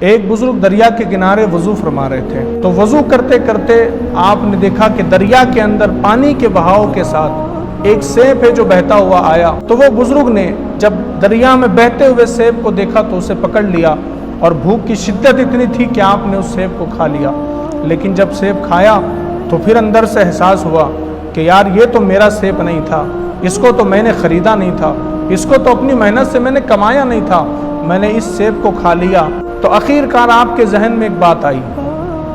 ایک بزرگ دریا کے کنارے وضو فرما رہے تھے، تو وضو کرتے کرتے آپ نے دیکھا کہ دریا کے اندر پانی کے بہاؤ کے ساتھ ایک سیب ہے جو بہتا ہوا آیا۔ تو وہ بزرگ نے جب دریا میں بہتے ہوئے سیب کو دیکھا تو اسے پکڑ لیا، اور بھوک کی شدت اتنی تھی کہ آپ نے اس سیب کو کھا لیا۔ لیکن جب سیب کھایا تو پھر اندر سے احساس ہوا کہ یار یہ تو میرا سیب نہیں تھا، اس کو تو میں نے خریدا نہیں تھا، اس کو تو اپنی محنت سے میں نے کمایا نہیں تھا، میں نے اس سیب کو کھا لیا۔ تو آخر کار آپ کے ذہن میں ایک بات آئی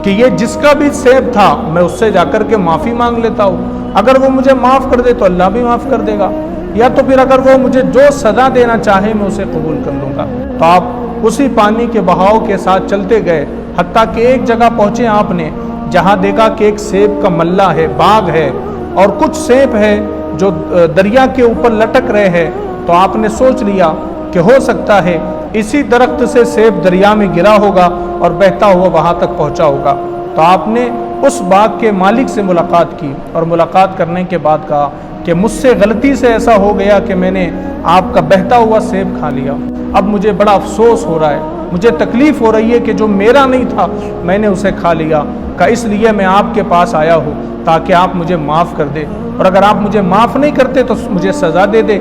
کہ یہ جس کا بھی سیب تھا میں اس سے جا کر کے معافی مانگ لیتا ہوں، اگر وہ مجھے معاف کر دے تو اللہ بھی معاف کر دے گا، یا تو پھر اگر وہ مجھے جو سزا دینا چاہے میں اسے قبول کر لوں گا۔ تو آپ اسی پانی کے بہاؤ کے ساتھ چلتے گئے، حتیٰ کہ ایک جگہ پہنچے آپ نے جہاں دیکھا کہ ایک سیب کا ملہ ہے، باغ ہے، اور کچھ سیب ہے جو دریا کے اوپر لٹک رہے ہیں۔ تو آپ نے سوچ لیا کہ ہو سکتا ہے اسی درخت سے سیب دریا میں گرا ہوگا اور بہتا ہوا وہاں تک پہنچا ہوگا۔ تو آپ نے اس باغ کے مالک سے ملاقات کی، اور ملاقات کرنے کے بعد کہا کہ مجھ سے غلطی سے ایسا ہو گیا کہ میں نے آپ کا بہتا ہوا سیب کھا لیا، اب مجھے بڑا افسوس ہو رہا ہے، مجھے تکلیف ہو رہی ہے کہ جو میرا نہیں تھا میں نے اسے کھا لیا، کہ اس لیے میں آپ کے پاس آیا ہوں تاکہ آپ مجھے معاف کر دے، اور اگر آپ مجھے معاف نہیں کرتے تو مجھے سزا دے دے،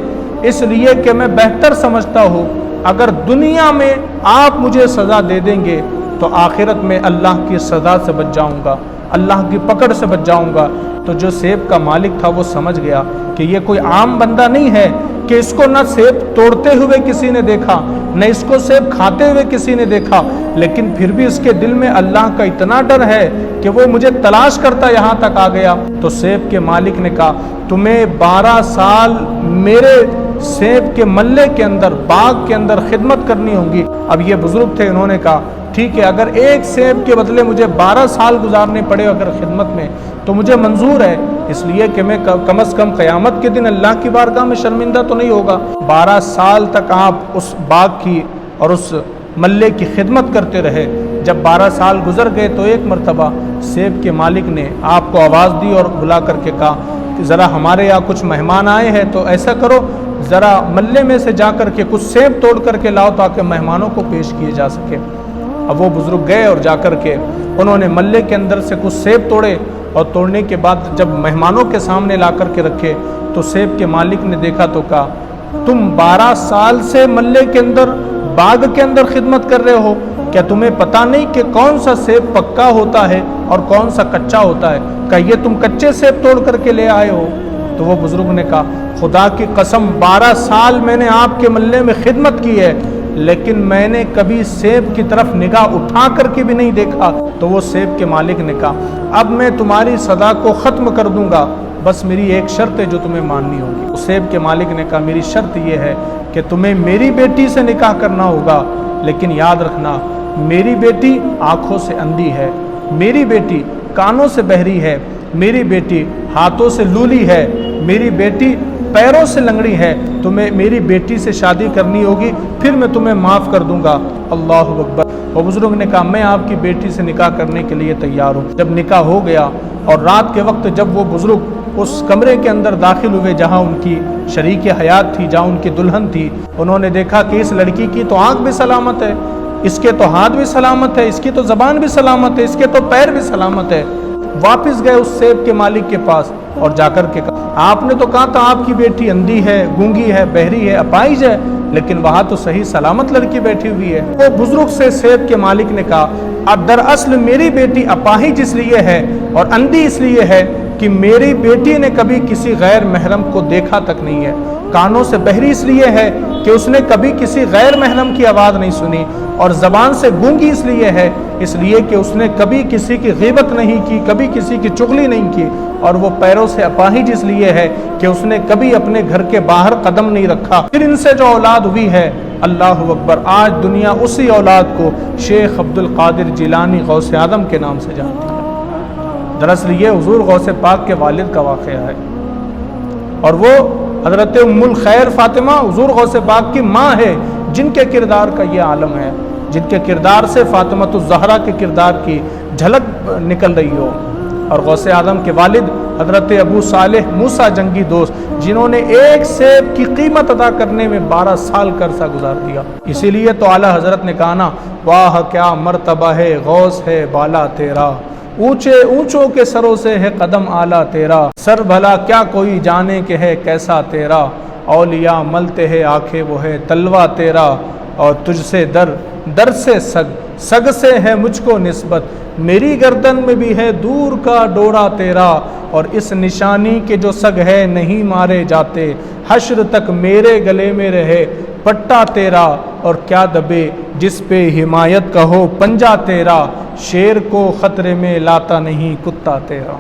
اس لیے کہ میں بہتر سمجھتا ہوں اگر دنیا میں آپ مجھے سزا دے دیں گے تو آخرت میں اللہ کی سزا سے بچ جاؤں گا، اللہ کی پکڑ سے بچ جاؤں گا۔ تو جو سیب کا مالک تھا وہ سمجھ گیا کہ یہ کوئی عام بندہ نہیں ہے، کہ اس کو نہ سیب توڑتے ہوئے کسی نے دیکھا، نہ اس کو سیب کھاتے ہوئے کسی نے دیکھا، لیکن پھر بھی اس کے دل میں اللہ کا اتنا ڈر ہے کہ وہ مجھے تلاش کرتا یہاں تک آ گیا۔ تو سیب کے مالک نے کہا تمہیں 12 سال میرے سیب کے ملے کے اندر، باغ کے اندر خدمت کرنی ہوگی۔ اب یہ بزرگ تھے، انہوں نے کہا ٹھیک ہے، اگر ایک سیب کے بدلے مجھے 12 سال گزارنے پڑے اگر خدمت میں تو مجھے منظور ہے، اس لیے کہ میں کم از کم قیامت کے دن اللہ کی بارگاہ میں شرمندہ تو نہیں ہوگا۔ 12 سال تک آپ اس باغ کی اور اس ملے کی خدمت کرتے رہے۔ جب 12 سال گزر گئے تو ایک مرتبہ سیب کے مالک نے آپ کو آواز دی اور بلا کر کے کہا کہ ذرا ہمارے یہاں کچھ مہمان آئے ہیں، تو ایسا کرو ذرا ملے میں سے جا کر کے کچھ سیب توڑ کر کے لاؤ تاکہ مہمانوں کو پیش کیے جا سکے۔ اب وہ بزرگ گئے اور جا کر کے انہوں نے ملے کے اندر سے کچھ سیب توڑے، اور توڑنے کے بعد جب مہمانوں کے سامنے لا کر کے رکھے تو سیب کے مالک نے دیکھا تو کہا تم 12 سال سے ملے کے اندر، باغ کے اندر خدمت کر رہے ہو، کیا تمہیں پتہ نہیں کہ کون سا سیب پکا ہوتا ہے اور کون سا کچا ہوتا ہے؟ کہ یہ تم کچے سیب توڑ کر کے لے آئے ہو؟ تو وہ بزرگ نے کہا خدا کی قسم 12 سال میں نے آپ کے ملے میں خدمت کی ہے، لیکن میں نے کبھی سیب کی طرف نگاہ اٹھا کر کے بھی نہیں دیکھا۔ تو وہ سیب کے مالک نے کہا اب میں تمہاری سزا کو ختم کر دوں گا، بس میری ایک شرط ہے جو تمہیں ماننی ہوگی۔ اس سیب کے مالک نے کہا میری شرط یہ ہے کہ تمہیں میری بیٹی سے نکاح کرنا ہوگا، لیکن یاد رکھنا میری بیٹی آنکھوں سے اندھی ہے، میری بیٹی کانوں سے بہری ہے، میری بیٹی ہاتھوں سے لولی ہے، میری بیٹی پیروں سے لنگڑی ہے، تمہیں میری بیٹی سے شادی کرنی ہوگی، پھر میں تمہیں معاف کر دوں گا۔ اللہ اکبر۔ وہ بزرگ نے کہا میں آپ کی بیٹی سے نکاح کرنے کے لیے تیار ہوں۔ جب نکاح ہو گیا اور رات کے وقت جب وہ بزرگ اس کمرے کے اندر داخل ہوئے جہاں ان کی شریک حیات تھی، جہاں ان کی دلہن تھی، انہوں نے دیکھا کہ اس لڑکی کی تو آنکھ بھی سلامت ہے، اس کے تو ہاتھ بھی سلامت ہے، اس کی تو زبان بھی سلامت ہے، اس کے تو پیر بھی سلامت ہے۔ واپس گئے اس سیب کے مالک کے پاس اور جا کر کے کہا آپ نے تو کہا تھا آپ کی بیٹی اندھی ہے، گونگی ہے، بہری ہے، اپائج ہے، لیکن وہاں تو صحیح سلامت لڑکی بیٹھی ہوئی ہے۔ وہ بزرگ سے سیب کے مالک نے کہا اب دراصل میری بیٹی اپاہج اس لیے ہے اور اندھی اس لیے ہے کہ میری بیٹی نے کبھی کسی غیر محرم کو دیکھا تک نہیں ہے، کانوں سے بہری اس لیے ہے کہ اس نے کبھی کسی غیر محرم کی آواز نہیں سنی، اور زبان سے گونگی اس لیے ہے اس لیے کہ اس نے کبھی کسی کی غیبت نہیں کی، کبھی کسی کی چغلی نہیں کی، اور وہ پیروں سے اپاہج اس لیے ہے کہ اس نے کبھی اپنے گھر کے باہر قدم نہیں رکھا۔ پھر ان سے جو اولاد ہوئی ہے اللہ اکبر، آج دنیا اسی اولاد کو شیخ عبد القادر جیلانی غوث اعظم کے نام سے جانتی ہے۔ دراصل یہ حضور غوث پاک کے والد کا واقعہ ہے، اور وہ حضرت ام الخیر فاطمہ حضور غوث پاک کی ماں ہے، جن کے کردار کا یہ عالم ہے، جن کے کردار سے فاطمۃ الزہرا کے کردار کی جھلک نکل رہی ہو۔ اور غوث اعظم کے والد حضرت ابو صالح موسیٰ جنگی دوست، جنہوں نے ایک سیب کی قیمت ادا کرنے میں 12 سال کا عرصہ گزار دیا۔ اسی لیے تو اعلیٰ حضرت نے کہا نا، واہ کیا مرتبہ ہے غوث ہے بالا تیرا، اونچے اونچوں کے سروں سے ہے قدم اعلیٰ تیرا، سر بھلا کیا کوئی جانے کہ ہے کیسا تیرا، اولیاء ملتے ہے آنکھیں وہ ہے تلوا تیرا، اور تجھ سے در سے سگ سے ہے مجھ کو نسبت، میری گردن میں بھی ہے دور کا ڈورا تیرا، اور اس نشانی کے جو سگ ہے نہیں مارے جاتے، حشر تک میرے گلے میں رہے پٹا تیرا، اور کیا دبے جس پہ حمایت کا ہو پنجا تیرا، شیر کو خطرے میں لاتا نہیں کتا تیرا۔